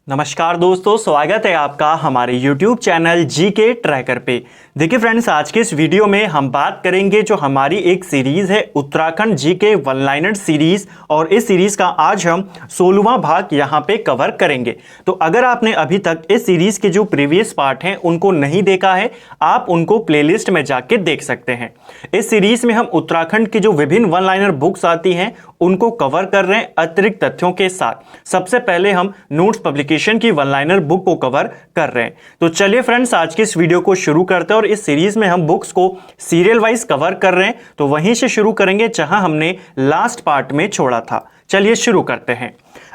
नमस्कार दोस्तों, स्वागत है आपका हमारे YouTube चैनल जीके ट्रैकर पे। देखिए फ्रेंड्स, आज के इस वीडियो में हम बात करेंगे जो हमारी एक सीरीज है Uttarakhand GK one liner series, और इस सीरीज का आज हम 16वां भाग यहाँ पे कवर करेंगे। तो अगर आपने अभी तक इस सीरीज के जो प्रीवियस पार्ट हैं उनको नहीं देखा है, आप उनको प्लेलिस्ट में जाके देख सकते हैं। इस सीरीज में हम उत्तराखंड की जो विभिन्न वन लाइनर बुक्स आती हैं उनको कवर कर रहे हैं अतिरिक्त तथ्यों के साथ। सबसे पहले हम नोट्स पब्लिकेशन की वन लाइनर बुक को कवर कर रहे हैं। तो चलिए फ्रेंड्स, आज के इस वीडियो को शुरू करते हैं और इस सीरीज में हम बुक्स को सीरियल वाइज कवर कर रहे हैं। तो वहीं से शुरू करेंगे जहां हमने लास्ट पार्ट में छोड़ा था। चलिए शुरू करते हैं।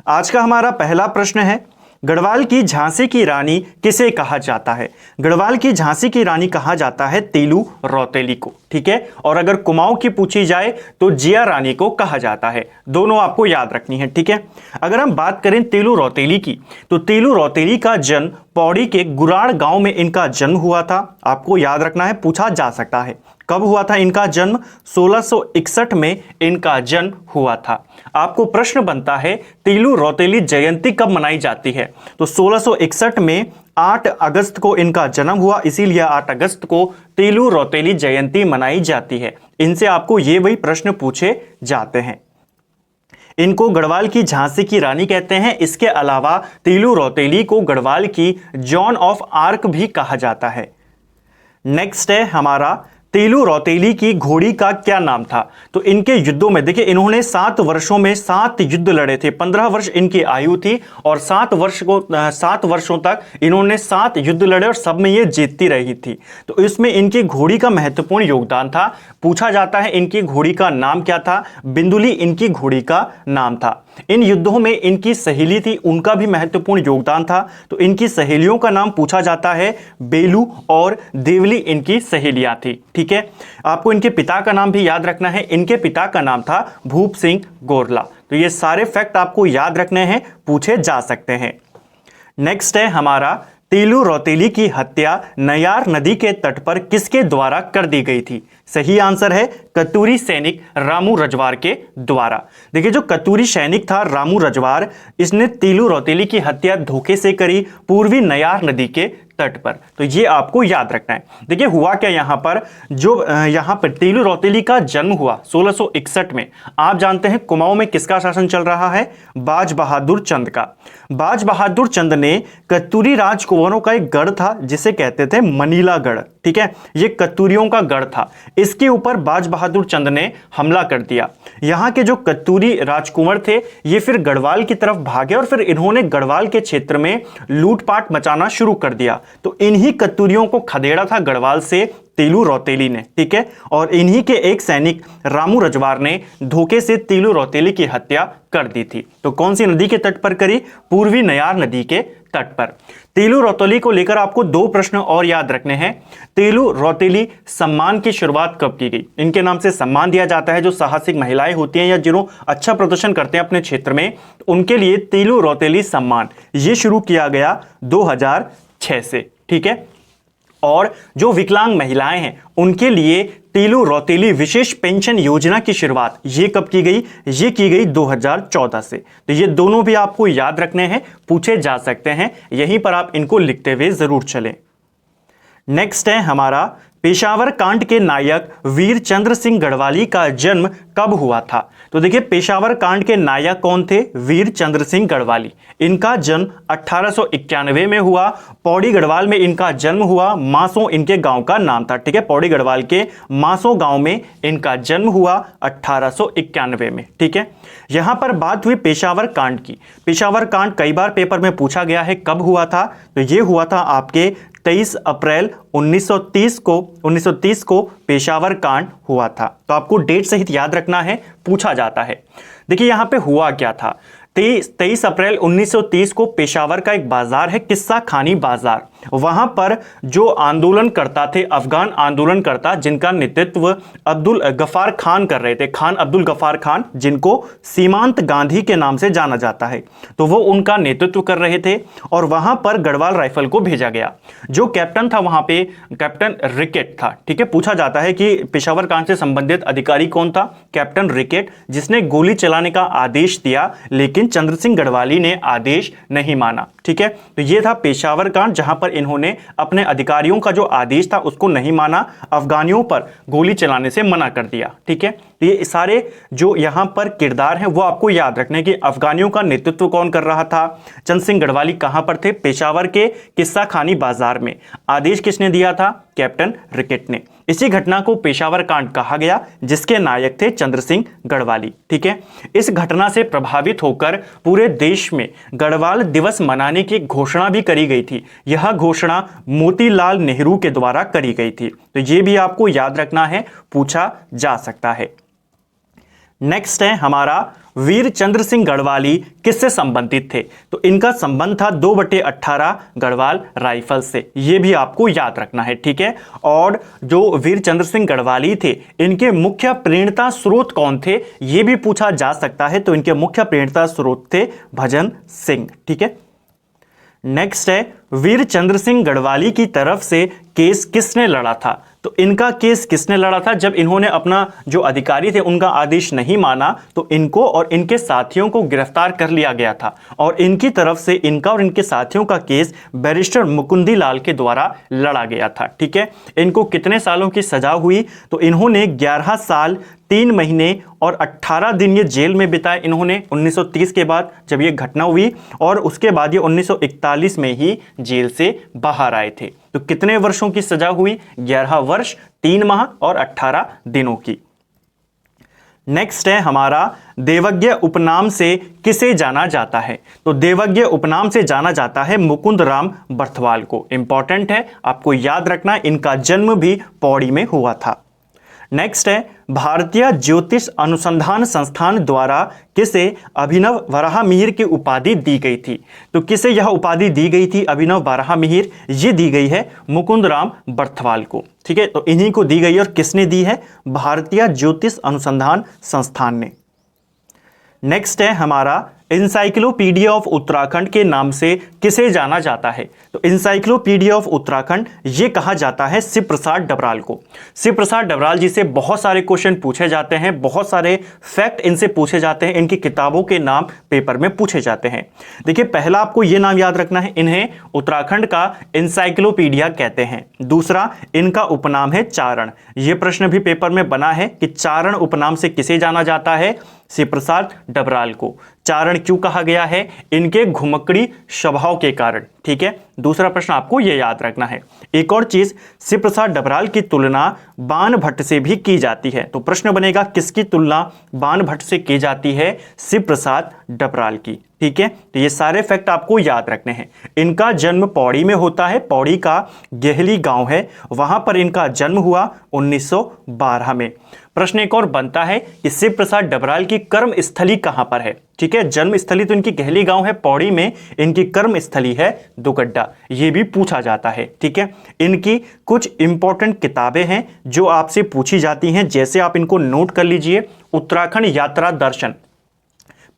आज का हमारा पहला प्रश्न है, गढ़वाल की झांसी की रानी किसे कहा जाता है? गढ़वाल की झांसी की रानी कहा जाता है तीलू रौतेली को, ठीक है। और अगर कुमाऊं की पूछी जाए तो जिया रानी को कहा जाता है। दोनों आपको याद रखनी है, ठीक है। अगर हम बात करें तीलू रौतेली की, तो तीलू रौतेली का जन्म पौड़ी के गुराड़ गांव में इनका जन्म हुआ था। आपको याद रखना है, पूछा जा सकता है कब हुआ था इनका जन्म। 1661 में इनका जन्म हुआ था। आपको प्रश्न बनता है तीलू रौतेली जयंती कब मनाई जाती है? तो 1661 में 8 अगस्त को इनका जन्म हुआ, इसीलिए 8 अगस्त को तीलू रौतेली जयंती मनाई जाती है। इनसे आपको ये वही प्रश्न पूछे जाते हैं। इनको गढ़वाल की झांसी की रानी कहते हैं। इसके अलावा तीलू रौतेली को गढ़वाल की जॉन ऑफ आर्क भी कहा जाता है। नेक्स्ट है हमारा, तीलू रौतेली की घोड़ी का क्या नाम था? तो इनके युद्धों में देखिए, इन्होंने 7 वर्षों में 7 युद्ध लड़े थे। 15 वर्ष इनकी आयु थी और 7 वर्षों तक इन्होंने 7 युद्ध लड़े और सब में ये जीतती रही थी। तो इसमें इनकी घोड़ी का महत्वपूर्ण योगदान था। पूछा जाता है इनकी घोड़ी का नाम क्या था? बिंदुली इनकी घोड़ी का नाम था। इन युद्धों में इनकी सहेली थी, उनका भी महत्वपूर्ण योगदान था। तो इनकी सहेलियों का नाम पूछा जाता है बेलू और देवली इनकी सहेलियां थी, ठीक है। आपको इनके पिता का नाम भी याद रखना है। इनके पिता का नाम था भूप सिंह गोरला। तो ये सारे फैक्ट आपको याद रखने हैं, पूछे जा सकते हैं। नेक्स्ट है हमारा, तीलू रौतेली की हत्या नयार नदी के तट पर किसके द्वारा कर दी गई थी? सही आंसर है कतूरी सैनिक रामू रजवार के द्वारा। देखिए, जो कतूरी सैनिक था रामू रजवार, इसने तीलू रौतेली की हत्या धोखे से करी पूर्वी नयार नदी के तट पर। तो ये आपको याद रखना है। देखिए हुआ क्या यहाँ पर, जो यहाँ पर तीलू रौतेली का जन्म हुआ 1661 में। आप जानते हैं कुमाऊं में किसका शासन चल रहा है? बाज बहादुर चंद का। बाज बहादुर चंद ने कतूरी राजकुंवरों का एक गढ़ था जिसे कहते थे मनीला गढ़, ठीक है। ये कतूरियों का गढ़ था। इसके ऊपर बाज बहादुर चंद ने हमला कर दिया। यहाँ के जो कतूरी राजकुंवर थे ये फिर गढ़वाल की तरफ भागे और फिर इन्होंने गढ़वाल के क्षेत्र में लूटपाट मचाना शुरू कर दिया। तो इन्हीं कतूरियों को खदेड़ा था गढ़वाल से तीलू रौतेली ने, ठीक है। और इन्हीं के एक सैनिक रामू रजवार ने धोखे से तीलू रौतेली की हत्या कर दी थी। तो कौन सी नदी के तट पर करी? पूर्वी नयार नदी के तट पर। तीलू रौतेली को लेकर आपको 2 प्रश्न और याद रखने हैं। तीलू रौतेली सम्मान की शुरुआत कब की गई? इनके नाम से सम्मान दिया जाता है जो साहसिक महिलाएं होती हैं या जिन्हों अच्छा प्रदर्शन करते हैं अपने क्षेत्र में, उनके लिए तीलू रौतेली सम्मान ये शुरू किया गया 2006 से, ठीक है। और जो विकलांग महिलाएं हैं उनके लिए तीलू रौतेली विशेष पेंशन योजना की शुरुआत ये कब की गई? ये की गई 2014 से। तो ये दोनों भी आपको याद रखने हैं, पूछे जा सकते हैं। यहीं पर आप इनको लिखते हुए जरूर चलें। नेक्स्ट है हमारा, पेशावर कांड के नायक वीर चंद्र सिंह गढ़वाली का जन्म कब हुआ था? तो देखिए, पेशावर कांड के नायक कौन थे? वीर चंद्र सिंह गढ़वाली। इनका जन्म 1891 में हुआ। पौड़ी गढ़वाल में इनका जन्म हुआ। मासो इनके गांव का नाम था, ठीक है। पौड़ी गढ़वाल के मासो गांव में इनका जन्म हुआ 1891 में, ठीक है। यहां पर बात हुई पेशावर कांड की। पेशावर कांड कई बार पेपर में पूछा गया है, कब हुआ था? तो ये हुआ था आपके 23 अप्रैल 1930 को पेशावर कांड हुआ था। तो आपको डेट सहित याद रखना है, पूछा जाता है। देखिए यहां पे हुआ क्या था। 23 अप्रैल 1930 को पेशावर का एक बाजार है, किस्सा खानी बाजार। वहां पर जो आंदोलनकर्ता थे, अफगान आंदोलनकर्ता, जिनका नेतृत्व अब्दुल गफार खान कर रहे थे, खान अब्दुल गफार खान, जिनको सीमांत गांधी के नाम से जाना जाता है, तो वो उनका नेतृत्व कर रहे थे। और वहां पर गढ़वाल राइफल को भेजा गया। जो कैप्टन था वहां पे कैप्टन रिकेट था, ठीक है। पूछा जाता है कि पेशावर कांड से संबंधित अधिकारी कौन था? कैप्टन रिकेट, जिसने गोली चलाने का आदेश दिया, लेकिन चंद्र सिंह गढ़वाली ने आदेश नहीं माना, ठीक ठीक है। तो ये था पेशावर कांड, जहां पर इन्होंने अपने अधिकारियों का जो आदेश था उसको नहीं माना, अफगानियों पर गोली चलाने से मना कर दिया। ठीक है, तो ये सारे जो यहां पर किरदार हैं वो आपको याद रखने कि अफगानियों का नेतृत्व कौन कर रहा था, चंद सिंह गढ़वाली कहां पर थे, पेशावर के किस्सा खानी बाजार में, आदेश किसने दिया था, कैप्टन रिकेट ने। इसी घटना को पेशावर कांड कहा गया, जिसके नायक थे चंद्र सिंह गढ़वाली। ठीक है, इस घटना से प्रभावित होकर पूरे देश में गढ़वाल दिवस मनाने की घोषणा भी करी गई थी। यह घोषणा मोतीलाल नेहरू के द्वारा करी गई थी। तो यह भी आपको याद रखना है, पूछा जा सकता है। नेक्स्ट है हमारा वीर चंद्र सिंह गढ़वाली किससे संबंधित थे। तो इनका संबंध था 2/18 गढ़वाल राइफल से, यह भी आपको याद रखना है। ठीक है, और जो वीर चंद्र सिंह गढ़वाली थे, इनके मुख्य प्रेरणा स्रोत कौन थे, यह भी पूछा जा सकता है। तो इनके मुख्य प्रेरणा स्रोत थे भजन सिंह। ठीक है, नेक्स्ट है वीर चंद्र सिंह गढ़वाली की तरफ से केस किसने लड़ा था। तो इनका केस किसने लड़ा था, जब इन्होंने अपना जो अधिकारी थे उनका आदेश नहीं माना तो इनको और इनके साथियों को गिरफ्तार कर लिया गया था, और इनकी तरफ से इनका और इनके साथियों का केस बैरिस्टर मुकुंदी लाल के द्वारा लड़ा गया था। ठीक है, इनको कितने सालों की सजा हुई, तो इन्होंने 11 साल 3 महीने और 18 दिन ये जेल में बिताए इन्होंने 1930 के बाद जब ये घटना हुई, और उसके बाद ये 1941 में ही जेल से बाहर आए थे। तो कितने वर्षों की सजा हुई, 11 वर्ष 3 माह और 18 दिनों की। नेक्स्ट है हमारा देवज्ञ उपनाम से किसे जाना जाता है। तो देवज्ञ उपनाम से जाना जाता है मुकुंद राम बर्थवाल को। इंपॉर्टेंट है, आपको याद रखना, इनका जन्म भी पौड़ी में हुआ था। नेक्स्ट है भारतीय ज्योतिष अनुसंधान संस्थान द्वारा किसे अभिनव वराहमिहिर की उपाधि दी गई थी। तो किसे यह उपाधि दी गई थी अभिनव वराहमिहिर, ये दी गई है मुकुंद राम बर्थवाल को। ठीक है, तो इन्हीं को दी गई, और किसने दी है, भारतीय ज्योतिष अनुसंधान संस्थान ने। नेक्स्ट है हमारा इंसाइक्लोपीडिया ऑफ उत्तराखंड के नाम से किसे जाना जाता है। तो इंसाइक्लोपीडिया ऑफ उत्तराखंड ये कहा जाता है शिव प्रसाद डबराल को। शिव प्रसाद डबराल जी से बहुत सारे क्वेश्चन पूछे जाते हैं, बहुत सारे फैक्ट इनसे पूछे जाते हैं, इनकी किताबों के नाम पेपर में पूछे जाते हैं। देखिए, पहला आपको ये नाम याद रखना है, इन्हें उत्तराखंड का इंसाइक्लोपीडिया कहते हैं। दूसरा, इनका उपनाम है चारण। यह प्रश्न भी पेपर में बना है कि चारण उपनाम से किसे जाना जाता है, शिव प्रसाद डबराल को। चारण क्यों कहा गया है, इनके घुमक्कड़ी स्वभाव के कारण। ठीक है, दूसरा प्रश्न आपको यह याद रखना है। एक और चीज, शिव प्रसाद डबराल की तुलना बाण भट्ट से भी की जाती है। तो प्रश्न बनेगा किसकी तुलना बाण भट्ट से की जाती है, शिव प्रसाद डबराल की। ठीक है, तो ये सारे फैक्ट आपको याद रखने हैं। इनका जन्म पौड़ी में होता है, पौड़ी का गेहली गांव है, वहां पर इनका जन्म हुआ 1912 में। प्रश्न एक और बनता है कि शिव प्रसाद डबराल की कर्म स्थली कहां पर है। ठीक है, जन्म स्थली तो इनकी गहली गांव है पौड़ी में, इनकी कर्म स्थली है दुगड्डा, ये भी पूछा जाता है। ठीक है, इनकी कुछ इंपॉर्टेंट किताबें हैं जो आपसे पूछी जाती हैं, जैसे आप इनको नोट कर लीजिए। उत्तराखंड यात्रा दर्शन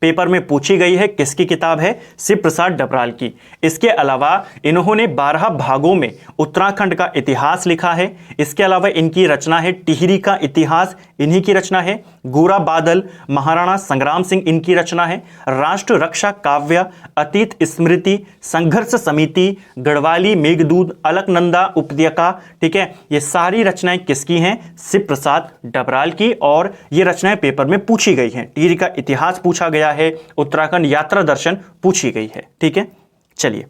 पेपर में पूछी गई है, किसकी किताब है, शिव प्रसाद डबराल की। इसके अलावा इन्होंने 12 भागों में उत्तराखंड का इतिहास लिखा है। इसके अलावा इनकी रचना है टिहरी का इतिहास, इन्हीं की रचना है। गोरा बादल महाराणा संग्राम सिंह, इनकी रचना है। राष्ट्र रक्षा काव्य, अतीत स्मृति, संघर्ष समिति, गढ़वाली मेघदूत, अलकनंदा उपत्यका। ठीक है, ये सारी रचनाएं किसकी हैं, शिव प्रसाद डबराल की, और ये रचनाएं पेपर में पूछी गई हैं। टिहरी का इतिहास पूछा गया है, उत्तराखंड यात्रा दर्शन पूछी गई है। ठीक है, चलिए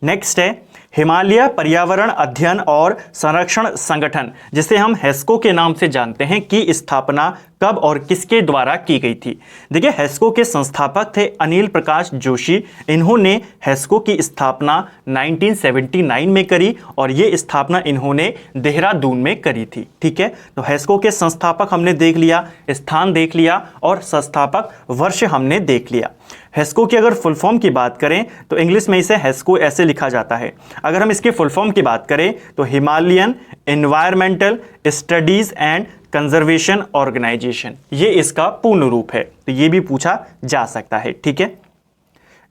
नेक्स्ट है हिमालय पर्यावरण अध्ययन और संरक्षण संगठन, जिसे हम हेस्को के नाम से जानते हैं, की स्थापना कब और किसके द्वारा की गई थी। देखिए, हेस्को के संस्थापक थे अनिल प्रकाश जोशी। इन्होंने हेस्को की स्थापना 1979 में करी, और ये स्थापना इन्होंने देहरादून में करी थी। ठीक है, तो हेस्को के संस्थापक हमने देख लिया, स्थान देख लिया, और संस्थापक वर्ष हमने देख लिया। हेस्को की अगर फुल फॉर्म की बात करें तो इंग्लिश में इसे हेस्को ऐसे लिखा जाता है। अगर हम इसके फुल फॉर्म की बात करें तो Himalayan environmental studies and conservation organisation, ये इसका पूर्ण रूप है। तो ये भी पूछा जा सकता है। ठीक है,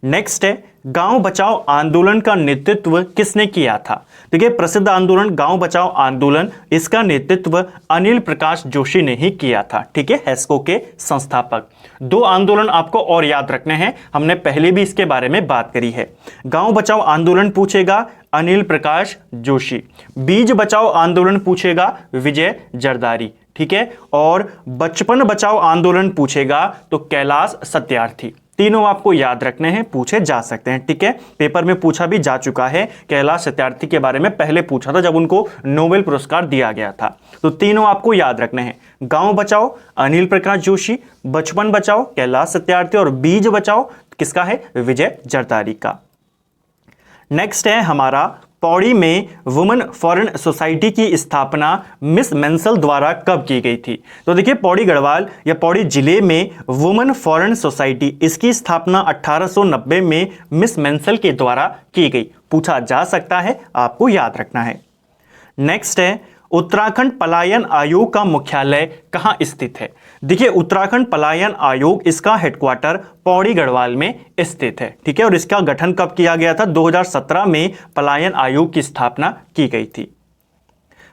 नेक्स्ट है गांव बचाओ आंदोलन का नेतृत्व किसने किया था? देखिए, प्रसिद्ध आंदोलन गांव बचाओ आंदोलन, इसका नेतृत्व अनिल प्रकाश जोशी ने ही किया था। ठीक है, हेस्को के संस्थापक। दो आंदोलन आपको और याद रखने हैं, हमने पहले भी इसके बारे में बात करी है। गांव बचाओ आंदोलन पूछेगा अनिल प्रकाश जोशी, बीज बचाओ आंदोलन पूछेगा विजय जरदारी। ठीक है, और बचपन बचाओ आंदोलन पूछेगा तो कैलाश सत्यार्थी। तीनों आपको याद रखने हैं, पूछे जा सकते हैं। ठीक है, पेपर में पूछा भी जा चुका है। कैलाश सत्यार्थी के बारे में पहले पूछा था जब उनको नोबेल पुरस्कार दिया गया था। तो तीनों आपको याद रखने हैं, गांव बचाओ अनिल प्रकाश जोशी, बचपन बचाओ कैलाश सत्यार्थी और बीज बचाओ किसका है? विजय जरदारी का। नेक्स्ट है हमारा, पौड़ी में वुमेन फॉरेन सोसाइटी की स्थापना मिस मेंसल द्वारा कब की गई थी? तो देखिए, पौड़ी गढ़वाल या पौड़ी जिले में वुमेन फॉरेन सोसाइटी, इसकी स्थापना 1890 में मिस मेंसल के द्वारा की गई। पूछा जा सकता है, आपको याद रखना है। नेक्स्ट है, उत्तराखंड पलायन आयोग का मुख्यालय कहां स्थित है? देखिए, उत्तराखंड पलायन आयोग, इसका हेडक्वार्टर पौड़ी गढ़वाल में स्थित है। ठीक है, और इसका गठन कब किया गया था? 2017 में पलायन आयोग की स्थापना की गई थी।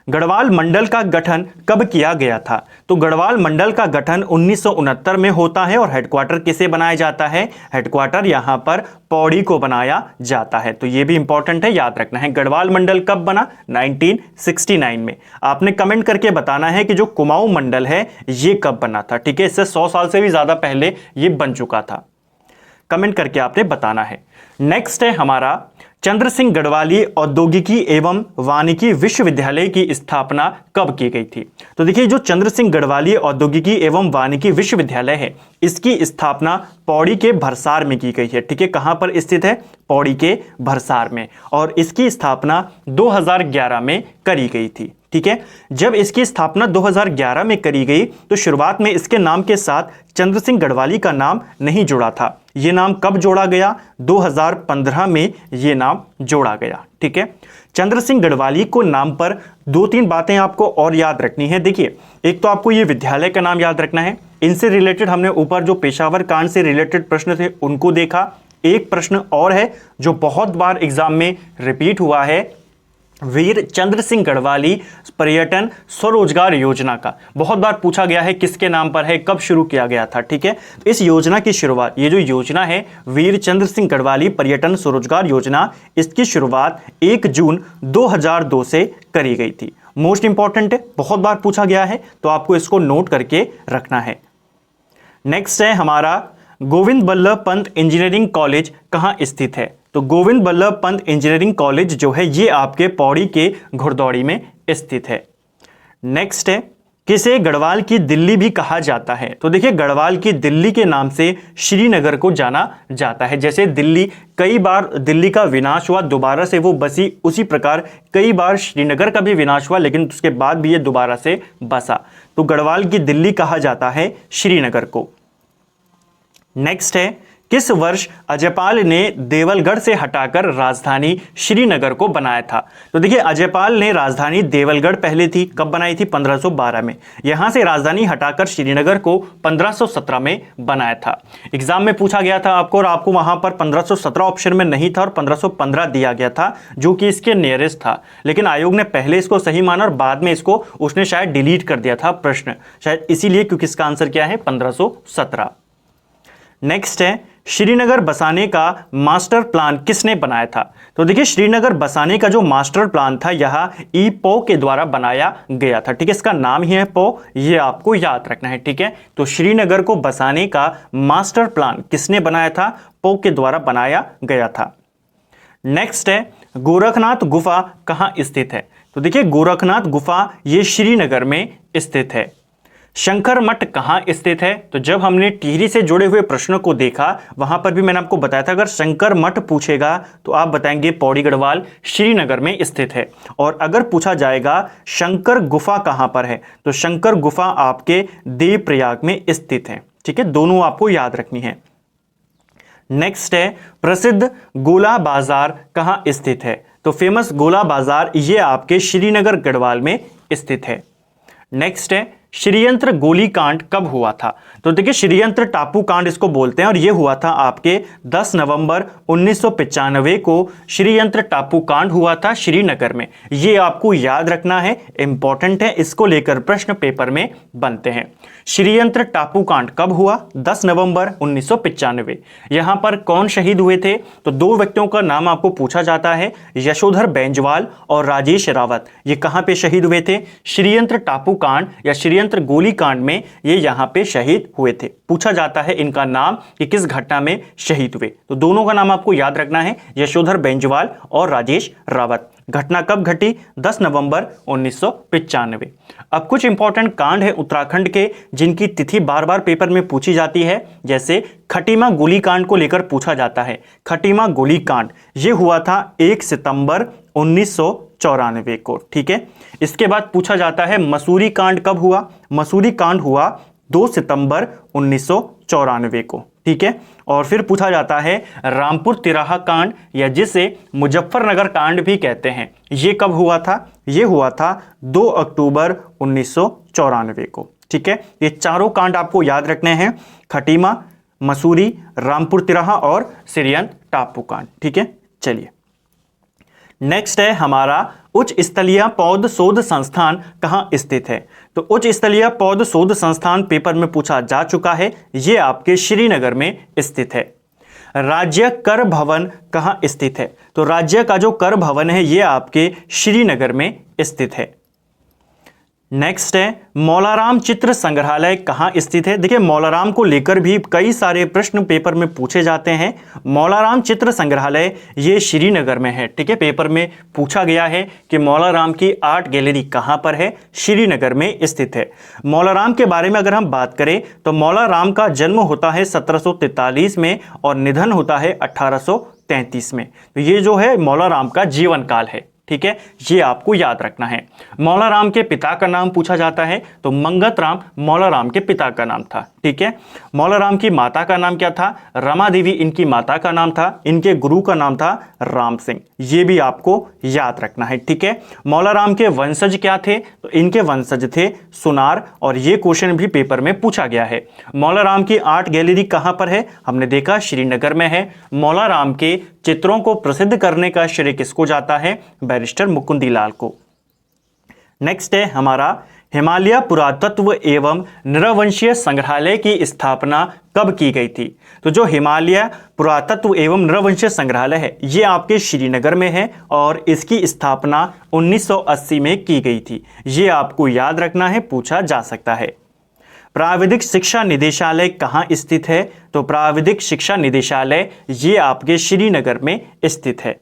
गढ़वाल मंडल का गठन कब किया गया था? तो गढ़वाल मंडल का गठन 1969 में होता है और हेडक्वार्टर किसे बनाया जाता है? हेडक्वार्टर यहां पर पौड़ी को बनाया जाता है। तो यह भी इंपॉर्टेंट है, याद रखना है। गढ़वाल मंडल कब बना? 1969 में। आपने कमेंट करके बताना है कि जो कुमाऊं मंडल है ये कब बना था। ठीक है, इससे 100 साल से भी ज्यादा पहले ये बन चुका था। कमेंट करके आपने बताना है। नेक्स्ट है हमारा, चंद्र सिंह गढ़वाली औद्योगिकी एवं वानिकी विश्वविद्यालय की स्थापना कब की गई थी? तो देखिए, जो चंद्र सिंह गढ़वाली औद्योगिकी एवं वानिकी विश्वविद्यालय है, इसकी स्थापना पौड़ी के भरसार में की गई है। ठीक है, कहां पर स्थित है? पौड़ी के भरसार में, और इसकी स्थापना 2011 में करी गई थी। ठीक है, जब इसकी स्थापना 2011 में करी गई तो शुरुआत में इसके नाम के साथ चंद्र सिंह गढ़वाली का नाम नहीं जुड़ा था। यह नाम कब जोड़ा गया? 2015 में यह नाम जोड़ा गया। ठीक है, चंद्र सिंह गढ़वाली को नाम पर 2-3 बातें आपको और याद रखनी है। देखिए, एक तो आपको यह विद्यालय का नाम याद रखना है। इनसे रिलेटेड हमने ऊपर जो पेशावर कांड से रिलेटेड प्रश्न थे उनको देखा। एक प्रश्न और है जो बहुत बार एग्जाम में रिपीट हुआ है, वीर चंद्र सिंह गढ़वाली पर्यटन स्वरोजगार योजना का बहुत बार पूछा गया है, किसके नाम पर है, कब शुरू किया गया था। ठीक है, इस योजना की शुरुआत, ये जो योजना है वीर चंद्र सिंह गढ़वाली पर्यटन स्वरोजगार योजना, इसकी शुरुआत 1 जून 2002 से करी गई थी। मोस्ट इंपॉर्टेंट है, बहुत बार पूछा गया है, तो आपको इसको नोट करके रखना है। नेक्स्ट है हमारा, गोविंद बल्लभ पंत इंजीनियरिंग कॉलेज कहां स्थित है? तो गोविंद बल्लभ पंत इंजीनियरिंग कॉलेज जो है ये आपके पौड़ी के घुड़दौड़ी में स्थित है। नेक्स्ट है, किसे गढ़वाल की दिल्ली भी कहा जाता है? तो देखिए, गढ़वाल की दिल्ली के नाम से श्रीनगर को जाना जाता है। जैसे दिल्ली कई बार दिल्ली का विनाश हुआ, दोबारा से वो बसी, उसी प्रकार कई बार श्रीनगर का भी विनाश हुआ लेकिन उसके बाद भी ये दोबारा से बसा। तो गढ़वाल की दिल्ली कहा जाता है श्रीनगर को। नेक्स्ट है, किस वर्ष अजयपाल ने देवलगढ़ से हटाकर राजधानी श्रीनगर को बनाया था? तो देखिए, अजयपाल ने राजधानी देवलगढ़ पहले थी, कब बनाई थी? 1512 में। यहां से राजधानी हटाकर श्रीनगर को 1517 में बनाया था। एग्जाम में पूछा गया था आपको, और आपको वहां पर 1517 ऑप्शन में नहीं था और 1515 दिया गया था जो कि इसके नियरेस्ट था, लेकिन आयोग ने पहले इसको सही माना और बाद में इसको उसने शायद डिलीट कर दिया था प्रश्न, शायद इसीलिए, क्योंकि इसका आंसर क्या है? 1517। नेक्स्ट है, श्रीनगर बसाने का मास्टर प्लान किसने बनाया था? तो देखिए, श्रीनगर बसाने का जो मास्टर प्लान था यह ई पो के द्वारा बनाया गया था। ठीक है, इसका नाम ही है पो, ये आपको याद रखना है। ठीक है, तो श्रीनगर को बसाने का मास्टर प्लान किसने बनाया था? पो के द्वारा बनाया गया था। नेक्स्ट है, गोरखनाथ गुफा कहां स्थित है? तो देखिए, गोरखनाथ गुफा ये श्रीनगर में स्थित है। शंकर मठ कहां स्थित है? तो जब हमने टिहरी से जुड़े हुए प्रश्नों को देखा वहां पर भी मैंने आपको बताया था, अगर शंकर मठ पूछेगा तो आप बताएंगे पौड़ी गढ़वाल श्रीनगर में स्थित है। और अगर पूछा जाएगा शंकर गुफा कहां पर है, तो शंकर गुफा आपके देवप्रयाग में स्थित है। ठीक है, दोनों आपको याद रखनी है। नेक्स्ट है, प्रसिद्ध गोला बाजार कहां स्थित है? तो फेमस गोला बाजार ये आपके श्रीनगर गढ़वाल में स्थित है। नेक्स्ट है, श्रीयंत्र गोलीकांड कब हुआ था? तो देखिए श्रीयंत्र टापू कांड इसको बोलते हैं और ये हुआ था आपके 10 नवंबर 1995 को श्रीयंत्र टापू कांड हुआ था श्रीनगर में। ये आपको याद रखना है, इंपॉर्टेंट है, इसको लेकर प्रश्न पेपर में बनते हैं। श्रीयंत्र टापू कांड कब हुआ? 10 नवंबर 1995। यहां पर कौन शहीद हुए थे? तो दो व्यक्तियों का नाम आपको पूछा जाता है, यशोधर बेंजवाल और राजेश रावत। ये कहां पे शहीद हुए थे? श्रीयंत्र टापू कांड या श्रीयंत्र गोली कांड में ये यहां पे शहीद हुए थे। पूछा जाता है इनका नाम कि किस घटना में शहीद हुए। तो दोनों का नाम आपको याद रखना है, यशोधर बेंजवाल और राजेश रावत। घटना कब घटी? 10 नवंबर 1995। अब कुछ इंपॉर्टेंट कांड है उत्तराखंड के जिनकी तिथि बार बार पेपर में पूछी जाती है, जैसे खटीमा गोली कांड को लेकर पूछा जाता है। खटीमा गोली कांड ये हुआ था 1 सितंबर 1994 को, ठीक है। इसके बाद पूछा जाता है मसूरी कांड कब हुआ? मसूरी कांड हुआ 2 सितंबर 1994 को, ठीक है। और फिर पूछा जाता है रामपुर तिराहा कांड या जिसे मुजफ्फरनगर कांड भी कहते हैं, ये कब हुआ था? ये हुआ था 2 अक्टूबर 1994 को, ठीक है। ये चारों कांड आपको याद रखने हैं, खटीमा, मसूरी, रामपुर तिराहा और श्रीयंत्र टापू कांड, ठीक है। चलिए नेक्स्ट है हमारा उच्च स्तरीय पौध शोध संस्थान कहाँ स्थित है? तो उच्च स्तरीय पौध शोध संस्थान पेपर में पूछा जा चुका है, ये आपके श्रीनगर में स्थित है। राज्य कर भवन कहाँ स्थित है? तो राज्य का जो कर भवन है ये आपके श्रीनगर में स्थित है। नेक्स्ट है मौलाराम चित्र संग्रहालय कहाँ स्थित है? देखिए मौलाराम को लेकर भी कई सारे प्रश्न पेपर में पूछे जाते हैं। मौलाराम चित्र संग्रहालय ये श्रीनगर में है, ठीक है। पेपर में पूछा गया है कि मौलाराम की आर्ट गैलरी कहाँ पर है? श्रीनगर में स्थित है। मौलाराम के बारे में अगर हम बात करें तो मौलाराम का जन्म होता है 1743 में और निधन होता है 1833 में। तो ये जो है मौलाराम का जीवन काल है, ठीक है, ये आपको याद रखना है। मौलाराम के पिता का नाम पूछा जाता है तो मंगत राम मौलाराम के पिता का नाम था, ठीक है। मौलाराम की माता का नाम क्या था? रमा देवी इनकी माता का नाम था। इनके गुरु का नाम था राम सिंह, ये भी आपको याद रखना है, ठीक है। मौलाराम के वंशज क्या थे? तो इनके वंशज थे सुनार और ये क्वेश्चन भी पेपर में पूछा गया है। मौलाराम की आर्ट गैलरी कहां पर है? हमने देखा श्रीनगर में है। मौलाराम के चित्रों को प्रसिद्ध करने का श्रेय किसको जाता है? बैरिस्टर मुकुंदीलाल को। नेक्स्ट है हमारा हिमालय पुरातत्व एवं नृवंशीय संग्रहालय की स्थापना कब की गई थी? तो जो हिमालय पुरातत्व एवं नृवंशीय संग्रहालय है ये आपके श्रीनगर में है और इसकी स्थापना 1980 में की गई थी। ये आपको याद रखना है, पूछा जा सकता है। प्राविधिक शिक्षा निदेशालय कहाँ स्थित है? तो प्राविधिक शिक्षा निदेशालय ये आपके श्रीनगर में स्थित है।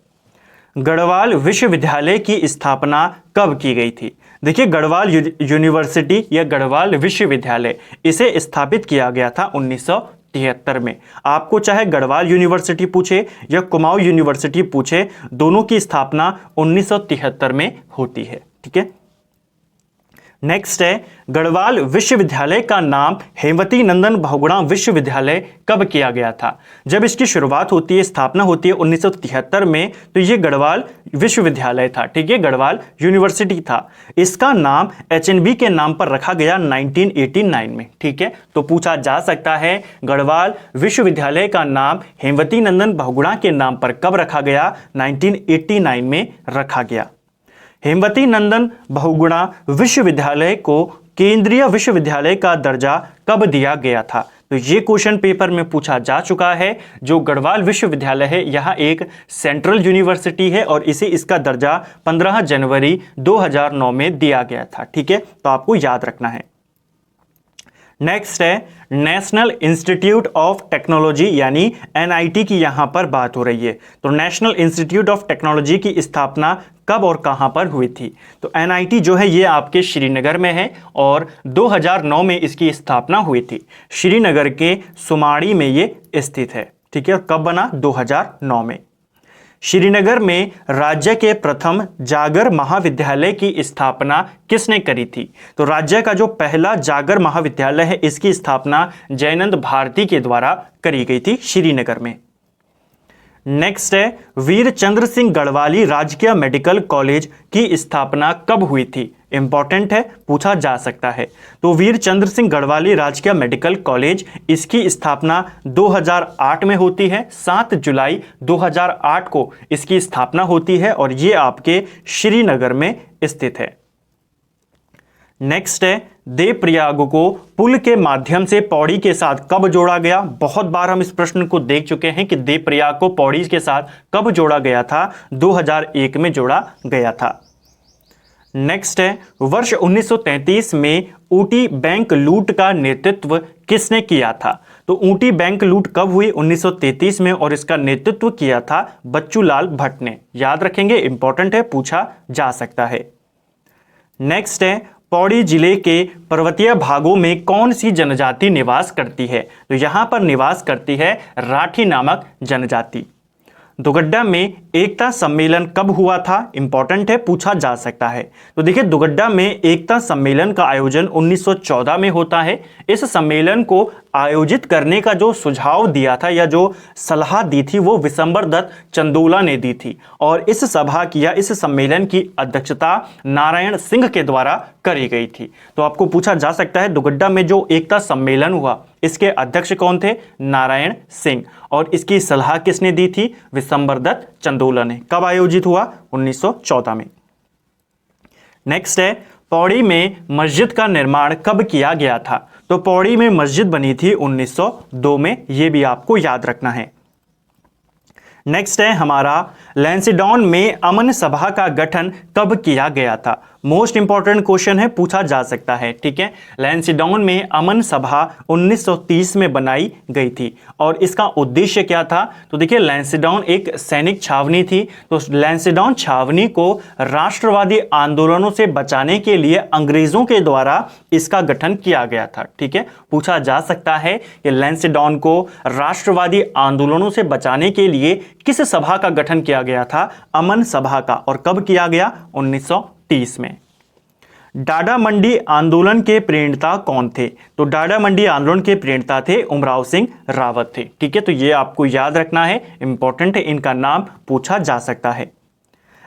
गढ़वाल विश्वविद्यालय की स्थापना कब की गई थी? देखिए गढ़वाल यूनिवर्सिटी या गढ़वाल विश्वविद्यालय इसे स्थापित किया गया था 1973 में। आपको चाहे गढ़वाल यूनिवर्सिटी पूछे या कुमाऊं यूनिवर्सिटी पूछे, दोनों की स्थापना 1973 में होती है, ठीक है। नेक्स्ट है गढ़वाल विश्वविद्यालय का नाम हेमवती नंदन बहुगुणा विश्वविद्यालय कब किया गया था? जब इसकी शुरुआत होती है, स्थापना होती है 1973 में, तो ये गढ़वाल विश्वविद्यालय था, ठीक है, गढ़वाल यूनिवर्सिटी था। इसका नाम HNB के नाम पर रखा गया 1989 में, ठीक है। तो पूछा जा सकता है गढ़वाल विश्वविद्यालय का नाम हेमवती नंदन बहुगुणा के नाम पर कब रखा गया? 1989 में रखा गया। हेमवती नंदन बहुगुणा विश्वविद्यालय को केंद्रीय विश्वविद्यालय का दर्जा कब दिया गया था? तो ये क्वेश्चन पेपर में पूछा जा चुका है। जो गढ़वाल विश्वविद्यालय है यह एक सेंट्रल यूनिवर्सिटी है और इसे इसका दर्जा 15 जनवरी 2009 में दिया गया था, ठीक है। तो आपको याद रखना है। नेक्स्ट है नेशनल इंस्टीट्यूट ऑफ टेक्नोलॉजी यानी NIT की यहां पर बात हो रही है। तो नेशनल इंस्टीट्यूट ऑफ टेक्नोलॉजी की स्थापना कब और कहां पर हुई थी? तो NIT जो है ये आपके श्रीनगर में है और 2009 में इसकी स्थापना हुई थी। श्रीनगर के सुमाड़ी में ये स्थित है, ठीक है। और कब बना? 2009 में। श्रीनगर में राज्य के प्रथम जागर महाविद्यालय की स्थापना किसने करी थी? तो राज्य का जो पहला जागर महाविद्यालय है इसकी स्थापना जयनंद भारती के द्वारा करी गई थी श्रीनगर में। नेक्स्ट है वीर चंद्र सिंह गढ़वाली राजकीय मेडिकल कॉलेज की स्थापना कब हुई थी? इंपॉर्टेंट है, पूछा जा सकता है। तो वीर चंद्र सिंह गढ़वाली राजकीय मेडिकल कॉलेज, इसकी स्थापना 2008 में होती है। 7 जुलाई 2008 को इसकी स्थापना होती है और ये आपके श्रीनगर में स्थित है। नेक्स्ट है, देवप्रयाग को पुल के माध्यम से पौड़ी के साथ कब जोड़ा गया। बहुत बार हम इस प्रश्न को देख चुके हैं कि देवप्रयाग को पौड़ी के साथ कब जोड़ा गया था। 2001 में जोड़ा गया था। नेक्स्ट है, वर्ष 1933 में ऊटी बैंक लूट का नेतृत्व किसने किया था। तो ऊटी बैंक लूट कब हुई, 1933 में, और इसका नेतृत्व किया था बच्चूलाल भट्ट ने। याद रखेंगे, इंपॉर्टेंट है, पूछा जा सकता है। नेक्स्ट है, पौड़ी जिले के पर्वतीय भागों में कौन सी जनजाति निवास करती है। तो यहां पर निवास करती है राठी नामक जनजाति। दुगड्डा में एकता सम्मेलन कब हुआ था, इंपॉर्टेंट है, पूछा जा सकता है। तो देखिए, दुगड्डा में एकता सम्मेलन का आयोजन 1914 में होता है। इस सम्मेलन को आयोजित करने का जो सुझाव दिया था या जो सलाह दी थी वो विशंबर दत्त चंदोला ने दी थी, और इस सभा की या इस सम्मेलन की अध्यक्षता नारायण सिंह के द्वारा करी गई थी। तो आपको पूछा जा सकता है, दुगड्डा में जो एकता सम्मेलन हुआ इसके अध्यक्ष कौन थे, नारायण सिंह, और इसकी सलाह किसने दी थी, विशंबर दत्त चंदोला ने। कब आयोजित हुआ, 1914 में। नेक्स्ट है, पौड़ी में मस्जिद का निर्माण कब किया गया था। तो पौड़ी में मस्जिद बनी थी 1902 में, यह भी आपको याद रखना है। नेक्स्ट है हमारा, लैंसिडॉन में अमन सभा का गठन कब किया गया था। मोस्ट इंपॉर्टेंट क्वेश्चन है, पूछा जा सकता है। ठीक है, लैंसिडॉन में अमन सभा 1930 में बनाई गई थी और इसका उद्देश्य क्या था। तो देखिए, लैंसिडॉन एक सैनिक छावनी थी, तो लैंसिडॉन छावनी को राष्ट्रवादी आंदोलनों से बचाने के लिए अंग्रेजों के द्वारा इसका गठन किया गया था। ठीक है, पूछा जा सकता है कि लैंसिडॉन को राष्ट्रवादी आंदोलनों से बचाने के लिए किस सभा का गठन किया गया था, अमन सभा का, और कब किया गया, 1930 में। डाडा मंडी आंदोलन के प्रेरणता कौन थे। तो डाडा मंडी आंदोलन के प्रेरणता थे उमराव सिंह रावत थे। ठीक है, तो ये आपको याद रखना है, इंपॉर्टेंट है, इनका नाम पूछा जा सकता है।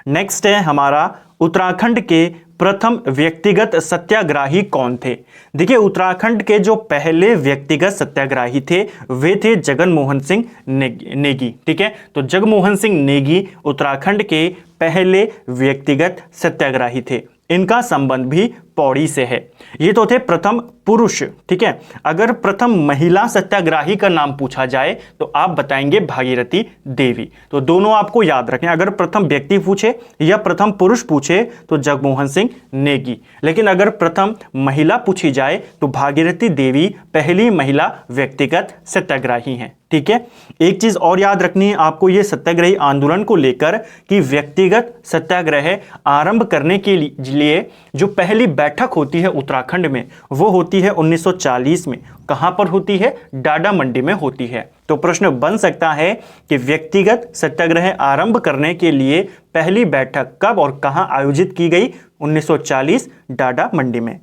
नेक्स्ट है हमारा, उत्तराखंड के प्रथम व्यक्तिगत सत्याग्रही कौन थे। देखिए, उत्तराखंड के जो पहले व्यक्तिगत सत्याग्रही थे वे थे जगनमोहन सिंह नेगी। ठीक है, तो जगमोहन सिंह नेगी उत्तराखंड के पहले व्यक्तिगत सत्याग्रही थे। इनका संबंध भी पौड़ी से है। ये तो थे प्रथम पुरुष। ठीक है, अगर प्रथम महिला सत्याग्रही का नाम पूछा जाए तो आप बताएंगे भागीरथी देवी। तो दोनों आपको याद रखें, अगर प्रथम व्यक्ति पूछे या प्रथम पुरुष पूछे तो जगमोहन सिंह नेगी, लेकिन अगर प्रथम महिला पूछी जाए तो भागीरथी देवी पहली महिला व्यक्तिगत सत्याग्रही हैं। ठीक है, एक चीज और याद रखनी है आपको ये सत्याग्रही आंदोलन को लेकर कि व्यक्तिगत सत्याग्रह आरंभ करने के लिए जो पहली बैठक होती है उत्तराखंड में वो होती है 1940 में। कहां पर होती है, डाडा मंडी में होती है। तो प्रश्न बन सकता है कि व्यक्तिगत सत्याग्रह आरंभ करने के लिए पहली बैठक कब और कहां आयोजित की गई, 1940 डाडा मंडी में।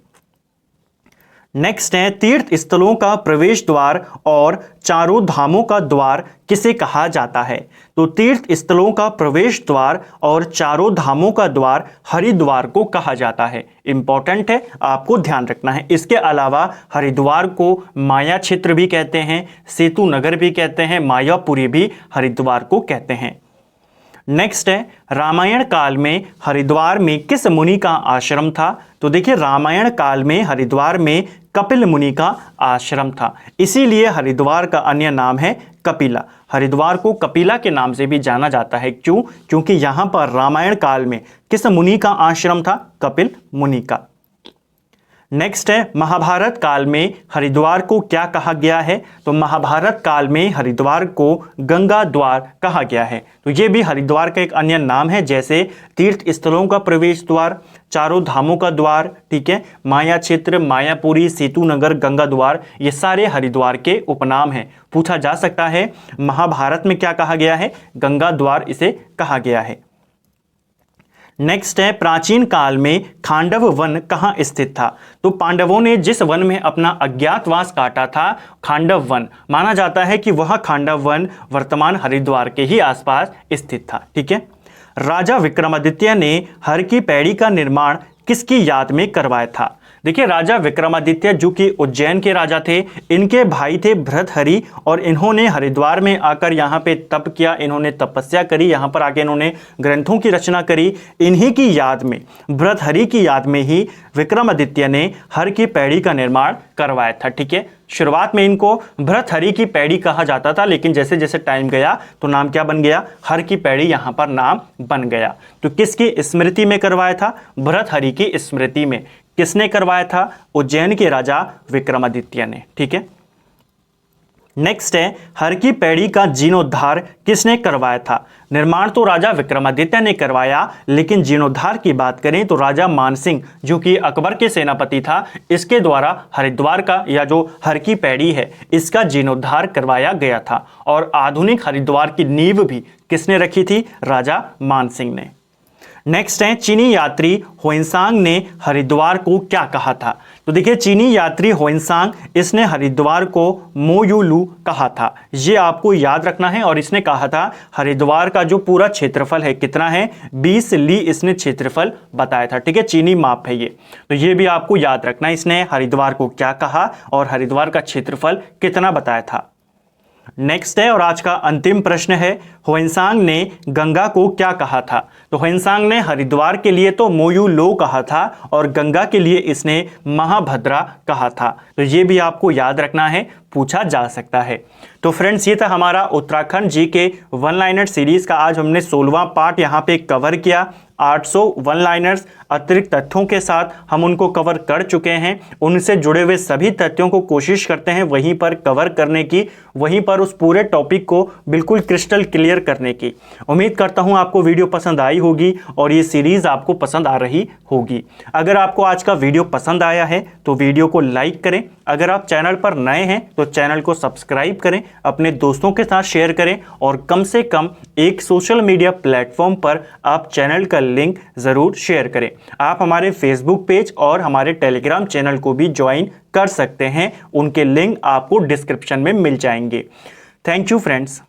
नेक्स्ट है, तीर्थ स्थलों का प्रवेश द्वार और चारों धामों का द्वार किसे कहा जाता है। तो तीर्थ स्थलों का प्रवेश द्वार और चारों धामों का द्वार हरिद्वार को कहा जाता है। इंपॉर्टेंट है, आपको ध्यान रखना है। इसके अलावा हरिद्वार को माया क्षेत्र भी कहते हैं, सेतु नगर भी कहते हैं, मायापुरी भी हरिद्वार को कहते हैं। नेक्स्ट है, रामायण काल में हरिद्वार में किस मुनि का आश्रम था। तो देखिए, रामायण काल में हरिद्वार में कपिल मुनि का आश्रम था, इसीलिए हरिद्वार का अन्य नाम है कपिला। हरिद्वार को कपिला के नाम से भी जाना जाता है। क्यों, क्योंकि यहां पर रामायण काल में किस मुनि का आश्रम था, कपिल मुनि का। नेक्स्ट है, महाभारत काल में हरिद्वार को क्या कहा गया है। तो महाभारत काल में हरिद्वार को गंगा द्वार कहा गया है। तो ये भी हरिद्वार का एक अन्य नाम है, जैसे तीर्थ स्थलों का प्रवेश द्वार, चारों धामों का द्वार, ठीक है, माया क्षेत्र, मायापुरी, सेतु नगर, गंगा द्वार, ये सारे हरिद्वार के उपनाम हैं। पूछा जा सकता है महाभारत में क्या कहा गया है, गंगा द्वार इसे कहा गया है। नेक्स्ट है, प्राचीन काल में खांडव वन कहाँ स्थित था। तो पांडवों ने जिस वन में अपना अज्ञातवास काटा था, खांडव वन, माना जाता है कि वह खांडव वन वर्तमान हरिद्वार के ही आसपास स्थित था। ठीक है, राजा विक्रमादित्य ने हर की पैड़ी का निर्माण किसकी याद में करवाया था? देखिए, राजा विक्रमादित्य जो कि उज्जैन के राजा थे, इनके भाई थे भृतहरि और इन्होंने हरिद्वार में आकर यहाँ पे तप किया, इन्होंने तपस्या करी, यहाँ पर आके इन्होंने ग्रंथों की रचना करी। इन्हीं की याद में, भृतहरि की याद में ही विक्रमादित्य ने हर की पैड़ी का निर्माण करवाया था। ठीक है, शुरुआत में इनको भृतहरि की पैड़ी कहा जाता था, लेकिन जैसे जैसे टाइम गया तो नाम क्या बन गया? हर की पैड़ी यहां पर नाम बन गया। तो किसकी स्मृति में करवाया था? भृतहरि की स्मृति में। किसने करवाया था? उज्जैन के राजा विक्रमादित्य ने। ठीक है, नेक्स्ट है, हर की पैड़ी का जीर्णोद्धार किसने करवाया था? निर्माण तो राजा विक्रमादित्य ने करवाया, लेकिन जीर्णोद्धार की बात करें तो राजा मानसिंह जो कि अकबर के सेनापति था, इसके द्वारा हरिद्वार का या जो हर की पैड़ी है इसका जीर्णोद्धार करवाया गया था। और आधुनिक हरिद्वार की नींव भी किसने रखी थी? राजा मानसिंह ने। नेक्स्ट है, चीनी यात्री हुएनसांग ने हरिद्वार को क्या कहा था? तो देखिए, चीनी यात्री हुएनसांग, इसने हरिद्वार को मोयुलू कहा था। ये आपको याद रखना है। और इसने कहा था हरिद्वार का जो पूरा क्षेत्रफल है कितना है? 20 ली इसने क्षेत्रफल बताया था। ठीक है, चीनी माप है ये, तो ये भी आपको याद रखना है। इसने हरिद्वार को क्या कहा और हरिद्वार का क्षेत्रफल कितना बताया था। नेक्स्ट है और आज का अंतिम प्रश्न है, हुएनसांग ने गंगा को क्या कहा था? तो हुएनसांग ने हरिद्वार के लिए तो मोयुलो कहा था और गंगा के लिए इसने महाभद्रा कहा था। तो ये भी आपको याद रखना है, पूछा जा सकता है। तो फ्रेंड्स, ये था हमारा उत्तराखंड जी के वन लाइनर सीरीज का आज हमने 16वां पार्ट यहाँ पे कवर किया। 800 वन लाइनर्स अतिरिक्त तथ्यों के साथ हम उनको कवर कर चुके हैं। उनसे जुड़े हुए सभी तथ्यों को कोशिश करते हैं वहीं पर कवर करने की, वहीं पर उस पूरे टॉपिक को बिल्कुल क्रिस्टल क्लियर करने की। उम्मीद करता हूं आपको वीडियो पसंद आई होगी और ये सीरीज आपको पसंद आ रही होगी। अगर आपको आज का वीडियो पसंद आया है तो वीडियो को लाइक करें। अगर आप चैनल पर नए हैं तो चैनल को सब्सक्राइब करें, अपने दोस्तों के साथ शेयर करें और कम से कम एक सोशल मीडिया प्लेटफॉर्म पर आप चैनल का लिंक जरूर शेयर करें। आप हमारे फेसबुक पेज और हमारे टेलीग्राम चैनल को भी ज्वाइन कर सकते हैं, उनके लिंक आपको डिस्क्रिप्शन में मिल जाएंगे। Thank you friends.